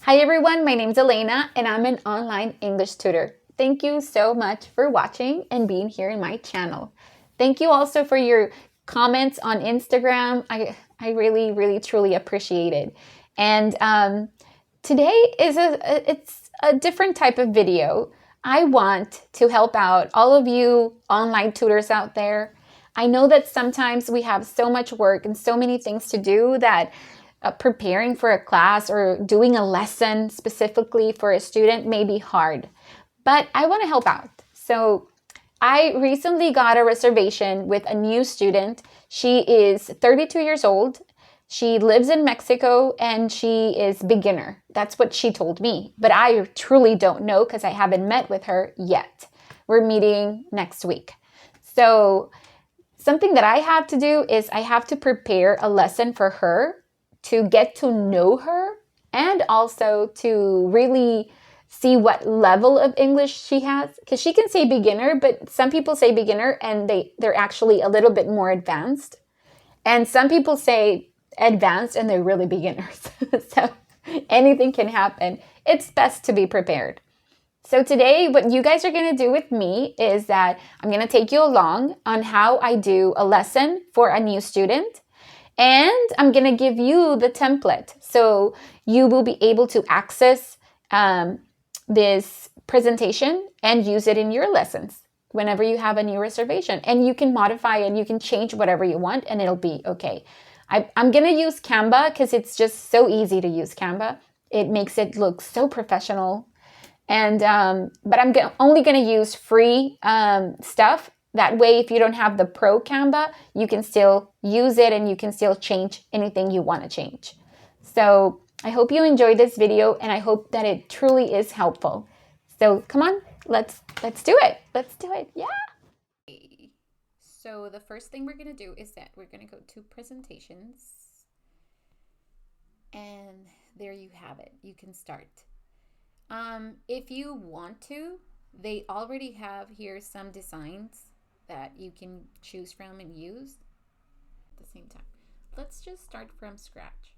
Hi everyone, my name's Elena and I'm an online English tutor. Thank you so much for watching and being here in my channel. Thank you also for your comments on Instagram. I really truly appreciate it. And today is it's a different type of video. I want to help out all of you online tutors out there. I know that sometimes we have so much work and so many things to do that preparing for a class or doing a lesson specifically for a student may be hard, but I want to help out. So I recently got a reservation with a new student. She is 32 years old. She lives in Mexico and she is beginner. That's what she told me, but I truly don't know because I haven't met with her yet. We're meeting next week. So something that I have to do is I have to prepare a lesson for her to get to know her and also to really see what level of English she has. Because she can say beginner, but some people say beginner and they're actually a little bit more advanced. And some people say advanced and they're really beginners. So anything can happen. It's best to be prepared. So today, what you guys are going to do with me is that I'm going to take you along on how I do a lesson for a new student. And I'm going to give you the template. So you will be able to access this presentation and use it in your lessons whenever you have a new reservation. And you can modify and you can change whatever you want and it'll be okay. I'm going to use Canva because it's just so easy to use Canva. It makes it look so professional. And but I'm only going to use free stuff. That way, if you don't have the pro Canva, you can still use it and you can still change anything you want to change. So I hope you enjoyed this video and I hope that it truly is helpful. So come on, let's do it. Let's do it. Yeah. So the first thing we're going to do is that we're going to go to presentations. And there you have it. You can start. If you want to, they already have here some designs that you can choose from and use at the same time. Let's just start from scratch.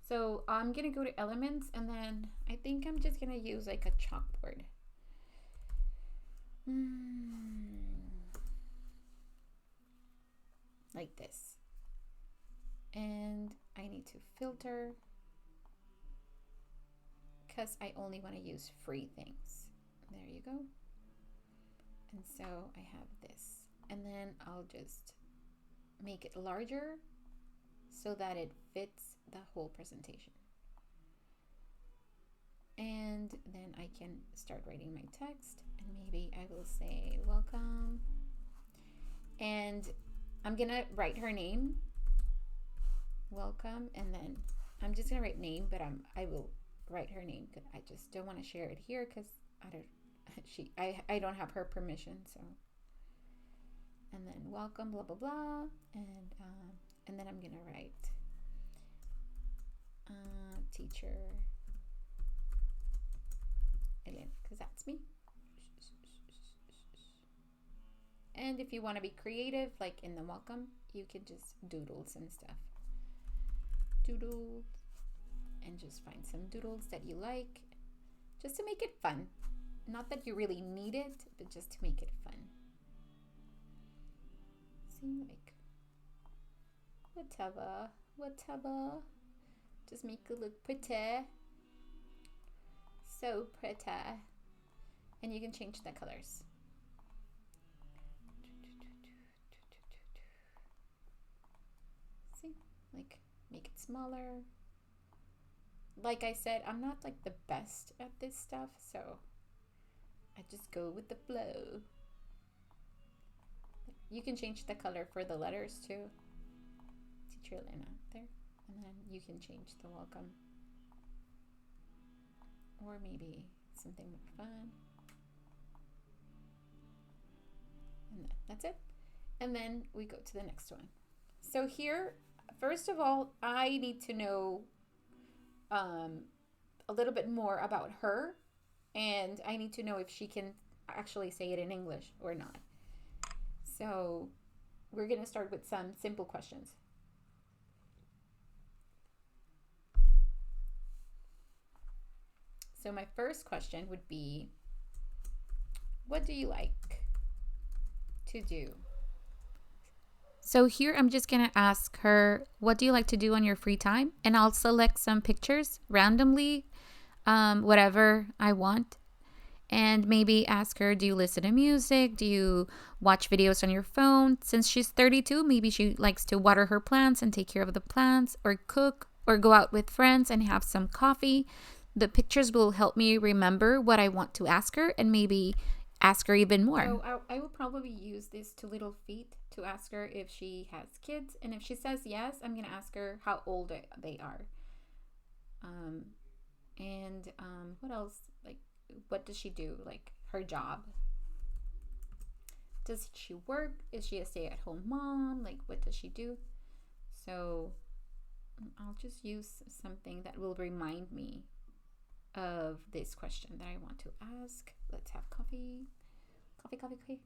So I'm gonna go to elements and then I think I'm just gonna use like a chalkboard. Like this. And I need to filter because I only want to use free things. There you go. And so I have this. And then I'll just make it larger so that it fits the whole presentation. And then I can start writing my text and maybe I will say welcome. And I'm gonna write her name, welcome, and then I'm just gonna write name, but I will write her name because I just don't want to share it here because I don't have her permission. So, and then welcome, blah blah blah, and then I'm gonna write teacher Elena because that's me. And if you want to be creative, like in the welcome, you can just doodles and stuff. Doodles. And just find some doodles that you like just to make it fun. Not that you really need it, but just to make it fun. See, like whatever. Just make it look pretty. So pretty. And you can change the colors. See, like make it smaller. Like I said, I'm not like the best at this stuff, so I just go with the flow. You can change the color for the letters too. Teacher Elena there. And then you can change the welcome. Or maybe something more fun. And that's it. And then we go to the next one. So here, first of all, I need to know a little bit more about her, and I need to know if she can actually say it in English or not. So we're going to start with some simple questions. So my first question would be, what do you like to do? So here I'm just going to ask her, what do you like to do on your free time? And I'll select some pictures randomly, whatever I want. And maybe ask her, do you listen to music? Do you watch videos on your phone? Since she's 32, maybe she likes to water her plants and take care of the plants, or cook, or go out with friends and have some coffee. The pictures will help me remember what I want to ask her and maybe ask her even more. So I will probably use these two little feet to ask her if she has kids. And if she says yes, I'm going to ask her how old they are. What else? Like, what does she do? Like, her job. Does she work? Is she a stay-at-home mom? Like, what does she do? So I'll just use something that will remind me of this question that I want to ask. Let's have coffee. Coffee.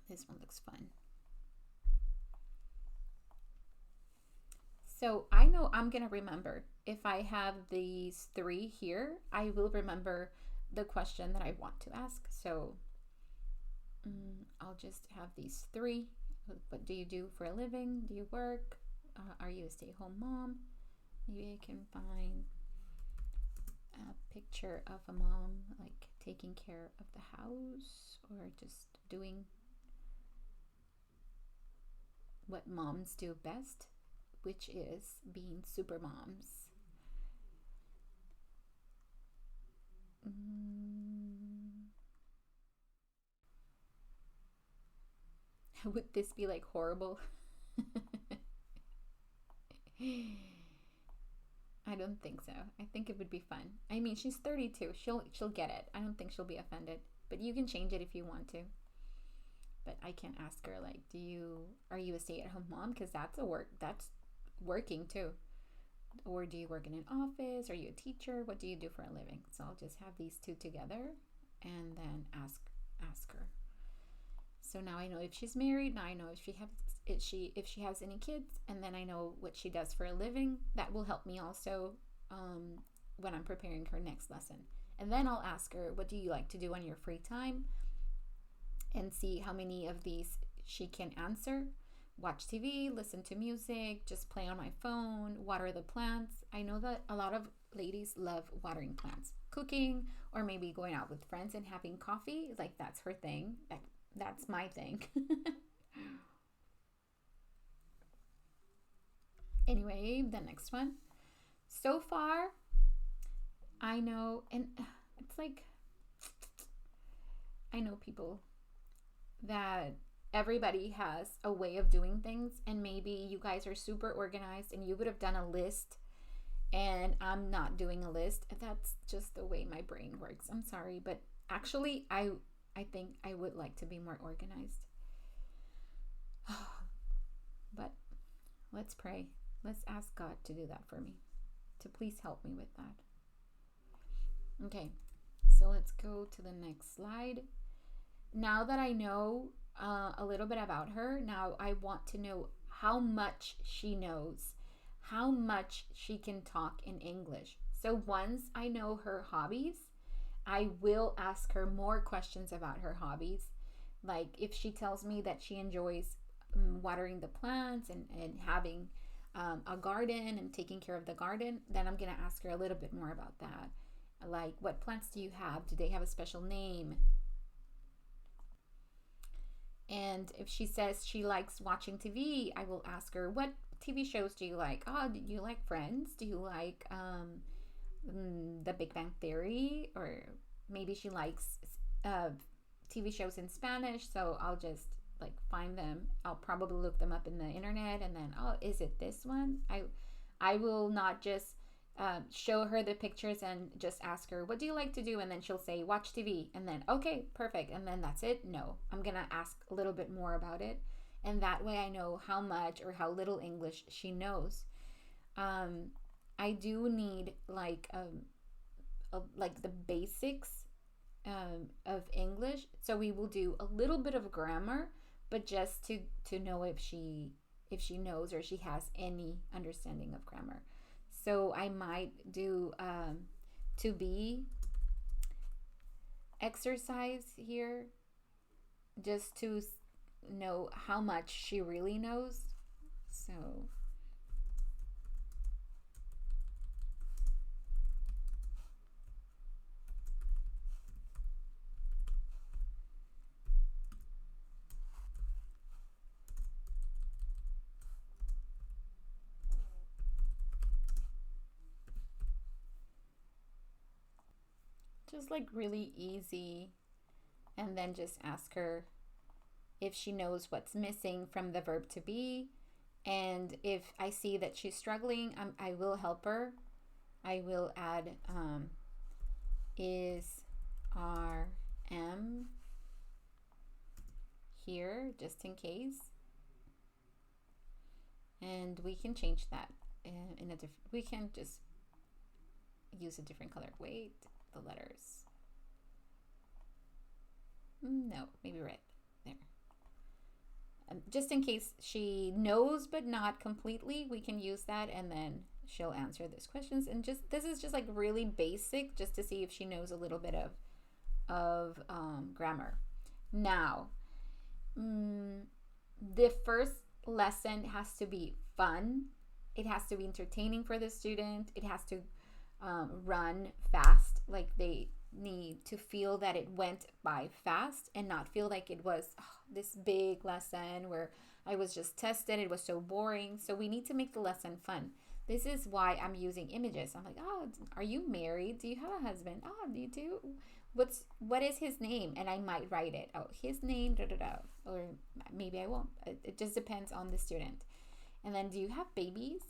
This one looks fun. So I know I'm going to remember. If I have these three here, I will remember the question that I want to ask. So I'll just have these three. What do you do for a living? Do you work? Are you a stay-at-home mom? Maybe I can find a picture of a mom like taking care of the house or just doing what moms do best, which is being super moms. Would this be like horrible? I don't think so. I think it would be fun. I mean, she's 32. She'll get it. I don't think she'll be offended. But you can change it if you want to. But I can ask her like, are you a stay-at-home mom? Because that's working too. Or do you work in an office? Are you a teacher? What do you do for a living? So I'll just have these two together and then ask her. So now I know if she's married. Now I know if she has any kids, and then I know what she does for a living. That will help me also when I'm preparing her next lesson. And then I'll ask her, what do you like to do on your free time? And see how many of these she can answer. Watch TV, listen to music, just play on my phone, water the plants. I know that a lot of ladies love watering plants. Cooking, or maybe going out with friends and having coffee, like that's her thing. That's my thing. Anyway, the next one. So far, I know, and it's like, I know people that everybody has a way of doing things, and maybe you guys are super organized and you would have done a list, and I'm not doing a list. That's just the way my brain works. I'm sorry, but actually I think I would like to be more organized. But let's pray. Let's ask God to do that for me, to please help me with that. Okay, so let's go to the next slide. Now that I know a little bit about her, now I want to know how much she knows, how much she can talk in English. So once I know her hobbies, I will ask her more questions about her hobbies. Like if she tells me that she enjoys watering the plants and having a garden and taking care of the garden, then I'm going to ask her a little bit more about that. Like, what plants do you have? Do they have a special name? And if she says she likes watching TV, I will ask her, what TV shows do you like? Oh, do you like Friends? Do you like The Big Bang Theory? Or maybe she likes TV shows in Spanish, so I'll just like find them. I'll probably look them up in the internet, and then, oh, is it this one? I will not just show her the pictures and just ask her, what do you like to do? And then she'll say, watch TV. And then, okay, perfect. And then that's it. No, I'm going to ask a little bit more about it. And that way I know how much or how little English she knows. I do need like the basics of English. So we will do a little bit of grammar, but just to know if she knows or she has any understanding of grammar. So I might do to be exercise here just to know how much she really knows. So just like really easy, and then just ask her if she knows what's missing from the verb to be. And if I see that she's struggling, I will help her. I will add is RM here just in case. And we can change that in a different, we can just use a different color. Wait, the letters. No, maybe red. There. Just in case she knows but not completely, we can use that, and then she'll answer these questions. And just this is just like really basic, just to see if she knows a little bit of grammar. Now, the first lesson has to be fun. It has to be entertaining for the student. It has to run fast, like they need to feel that it went by fast and not feel like it was this big lesson where I was just tested. It was so boring. So we need to make the lesson fun. This is why I'm using images. I'm like, oh, are you married? Do you have a husband? Oh, do you do? What is his name? And I might write it. Oh, his name, da da da. Or maybe I won't. It just depends on the student. And then, do you have babies?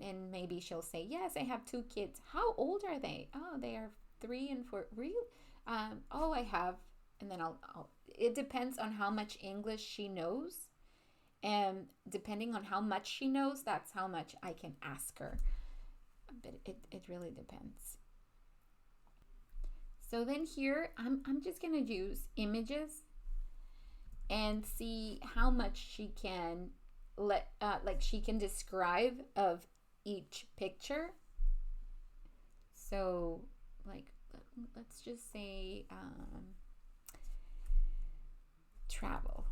And maybe she'll say, yes, I have 2 kids. How old are they? Oh, they are 3 and 4. Really? Oh, I have. And then it depends on how much English she knows. And depending on how much she knows, that's how much I can ask her. But it really depends. So then here, I'm just going to use images and see how much she can she can describe of each picture. So like, let's just say travel.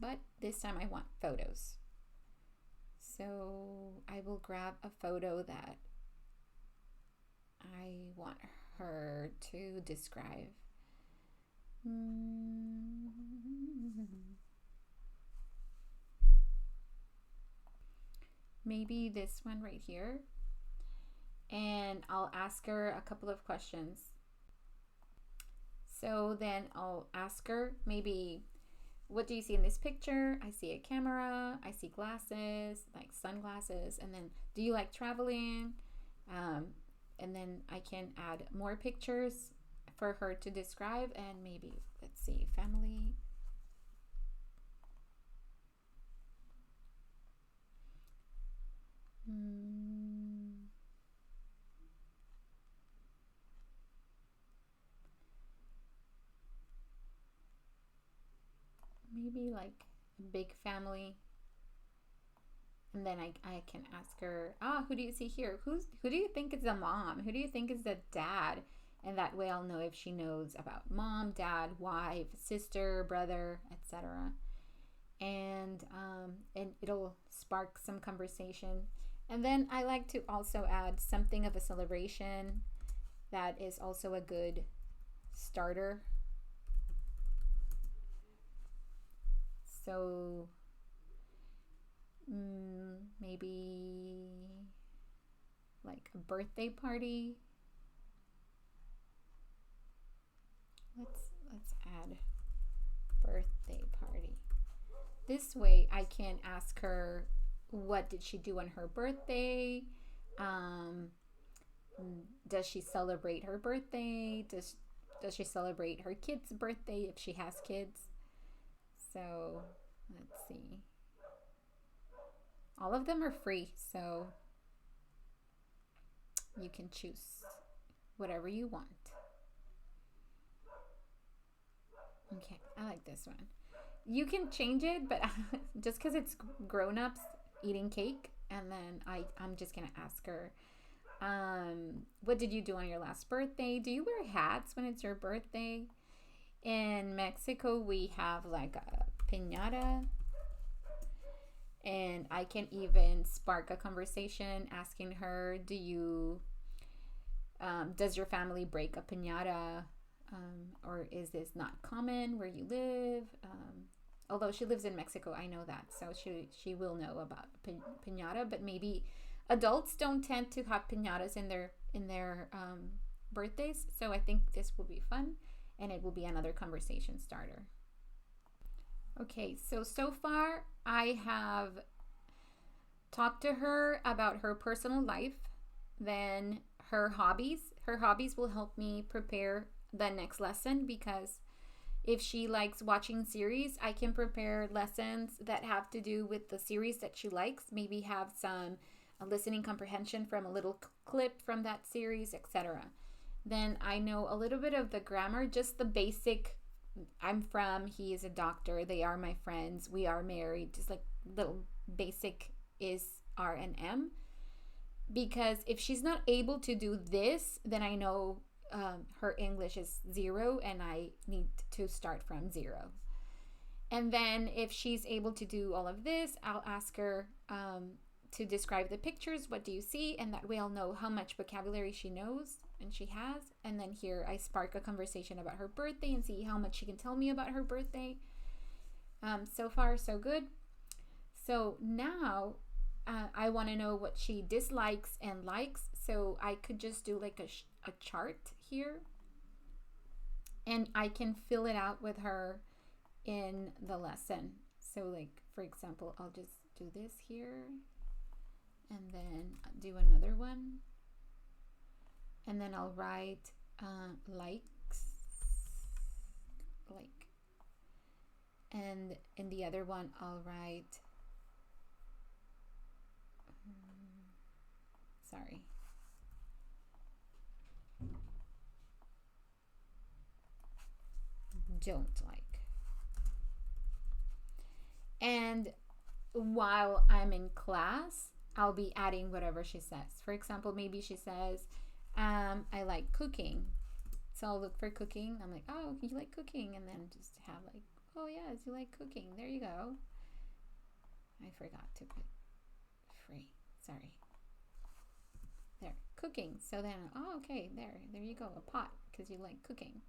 But this time I want photos. So I will grab a photo that I want her to describe. Maybe this one right here. And I'll ask her a couple of questions. So then I'll ask her, maybe, what do you see in this picture? I see a camera, I see glasses, like sunglasses, and then do you like traveling? And then I can add more pictures for her to describe, and maybe, let's see, family. Maybe like a big family. And then I can ask her, who do you see here? Who do you think is the mom? Who do you think is the dad? And that way I'll know if she knows about mom, dad, wife, sister, brother, etc. And it'll spark some conversation. And then I like to also add something of a celebration. That is also a good starter. So maybe like a birthday party. Let's add birthday party. This way I can ask her, what did she do on her birthday? Does she celebrate her birthday? Does she celebrate her kid's birthday if she has kids? So let's see. All of them are free, so you can choose whatever you want. Okay, I like this one. You can change it, but just because it's grown-ups eating cake, And then I'm just gonna ask her, what did you do on your last birthday? Do you wear hats when it's your birthday? In Mexico, we have like a piñata, and I can even spark a conversation asking her, does your family break a piñata? Or is this not common where you live? Although she lives in Mexico, I know that, so she will know about piñata. But maybe adults don't tend to have piñatas in their birthdays. So I think this will be fun, and it will be another conversation starter. Okay, so far I have talked to her about her personal life, then her hobbies. Her hobbies will help me prepare the next lesson, because if she likes watching series, I can prepare lessons that have to do with the series that she likes, maybe have some listening comprehension from a little clip from that series, etc. Then I know a little bit of the grammar, just the basic. I'm from, he is a doctor, they are my friends, we are married, just like little basic is, are, and am. Because if she's not able to do this, then I know her English is 0 and I need to start from 0. And then if she's able to do all of this, I'll ask her to describe the pictures. What do you see? And that way I'll know how much vocabulary she knows and she has. And then here I spark a conversation about her birthday and see how much she can tell me about her birthday. So far, so good. So now I want to know what she dislikes and likes. So I could just do like a chart here, and I can fill it out with her in the lesson. So like, for example, I'll just do this here, and then do another one, and then I'll write likes, like, and in the other one I'll write sorry, don't like. And while I'm in class, I'll be adding whatever she says. For example, maybe she says, I like cooking. So I'll look for cooking. I'm like, oh, you like cooking? And then just have like, oh yes, you like cooking. There you go. I forgot to put free. Sorry. There, cooking. So then, oh, okay, there you go, a pot, because you like cooking.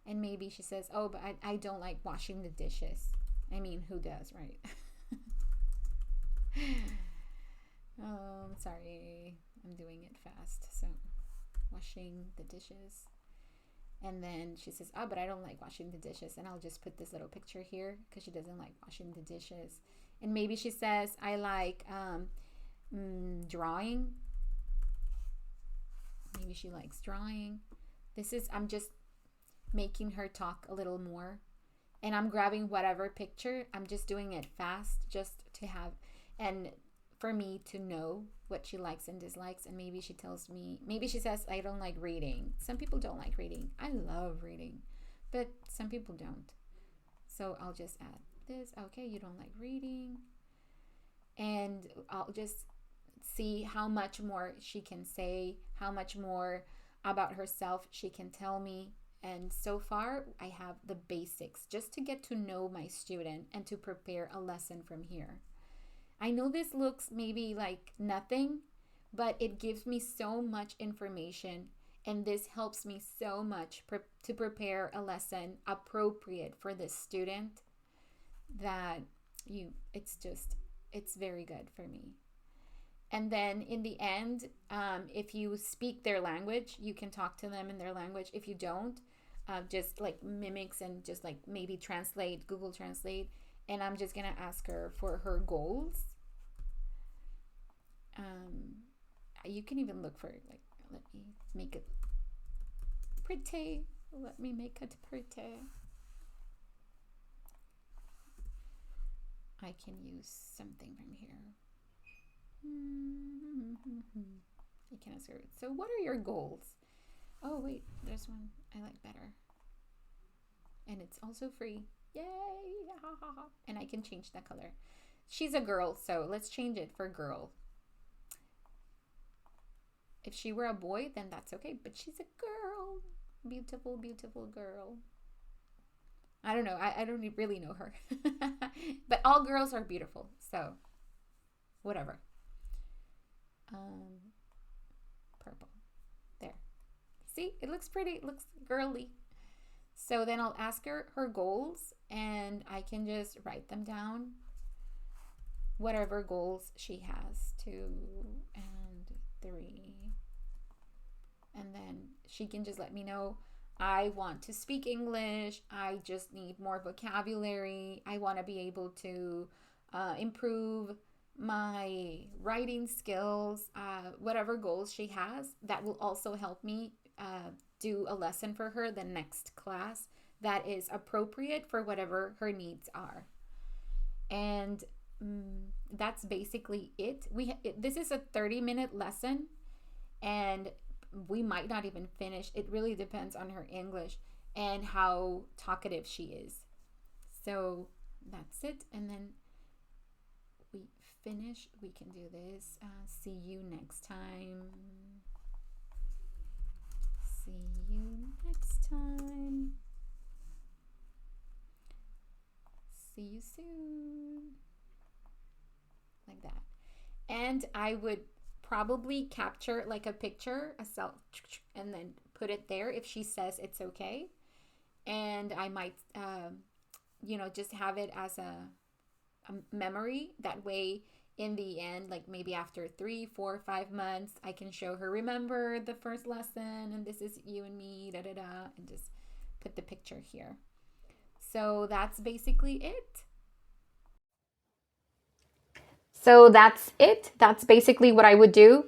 And maybe she says, oh, but I don't like washing the dishes. I mean, who does, right? Oh, sorry, I'm doing it fast. So, washing the dishes. And then she says, oh, but I don't like washing the dishes. And I'll just put this little picture here because she doesn't like washing the dishes. And maybe she says, I like drawing. Maybe she likes drawing. I'm just making her talk a little more. And I'm grabbing whatever picture. I'm just doing it fast just to have, and for me to know what she likes and dislikes. And maybe she tells me, maybe she says, I don't like reading. Some people don't like reading. I love reading, but some people don't. So I'll just add this. Okay, you don't like reading. And I'll just see how much more she can say, how much more about herself she can tell me. And so far, I have the basics just to get to know my student and to prepare a lesson from here. I know this looks maybe like nothing, but it gives me so much information, and this helps me so much to prepare a lesson appropriate for this student that it's very good for me. And then in the end, if you speak their language, you can talk to them in their language. If you don't, just like mimics and just like maybe translate, Google Translate. And I'm just going to ask her for her goals. You can even look for, like, let me make it pretty. Let me make it pretty. I can use something from here. I can ask her, so what are your goals? Oh, wait, there's one I like better. And it's also free. Yay! And I can change that color. She's a girl, so let's change it for girl. If she were a boy, then that's okay. But she's a girl. Beautiful, beautiful girl. I don't know. I don't really know her. But all girls are beautiful. So, whatever. Purple. There. See? It looks pretty. It looks girly. So then I'll ask her goals, and I can just write them down. Whatever goals she has. 2 and 3. And then she can just let me know, I want to speak English. I just need more vocabulary. I want to be able to improve my writing skills. Whatever goals she has, that will also help me do a lesson for her the next class that is appropriate for whatever her needs are. And that's basically it. This is a 30-minute lesson, and we might not even finish. It really depends on her English and how talkative she is. So that's it. And then we finish. We can do this. See you next time. See you next time. See you soon. Like that. And I would probably capture like a picture, a self, and then put it there if she says it's okay. And I might, just have it as a memory. That way, in the end, like maybe after 3, 4, 5 months, I can show her, remember the first lesson, and this is you and me, da da da, and just put the picture here. So that's basically it. So that's it. That's basically what I would do.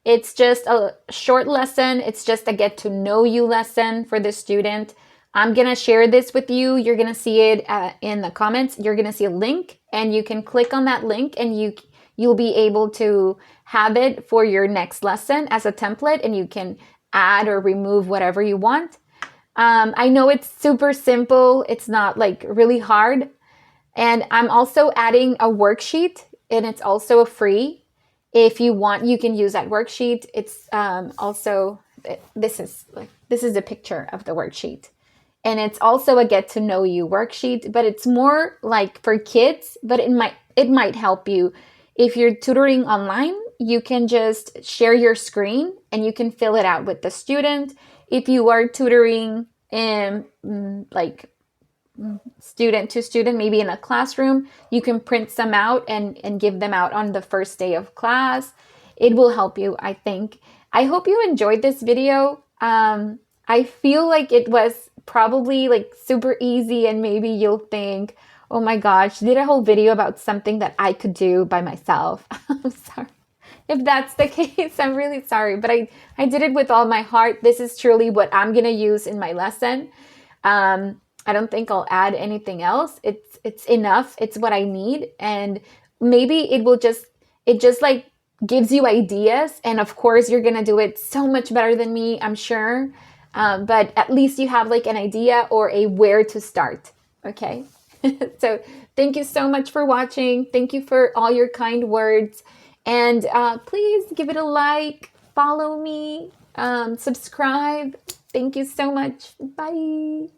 It's just a short lesson. It's just a get to know you lesson for the student. I'm going to share this with you. You're going to see it in the comments. You're going to see a link, and you can click on that link, and you'll be able to have it for your next lesson as a template, and you can add or remove whatever you want. I know it's super simple. It's not like really hard. And I'm also adding a worksheet, and it's also free. If you want, you can use that worksheet. It's also, this is a picture of the worksheet. And it's also a get to know you worksheet, but it's more like for kids, but it might help you. If you're tutoring online, you can just share your screen and you can fill it out with the student. If you are tutoring like student to student, maybe in a classroom, you can print some out and give them out on the first day of class. It will help you, I think. I hope you enjoyed this video. I feel like it was probably like super easy, and maybe you'll think, oh my gosh, did a whole video about something that I could do by myself. I'm sorry. If that's the case, I'm really sorry, but I did it with all my heart. This is truly what I'm going to use in my lesson. I don't think I'll add anything else. It's enough. It's what I need. And maybe it just like gives you ideas. And of course, you're going to do it so much better than me, I'm sure. But at least you have like an idea or a where to start. Okay. So thank you so much for watching. Thank you for all your kind words. And please give it a like, follow me, subscribe. Thank you so much. Bye.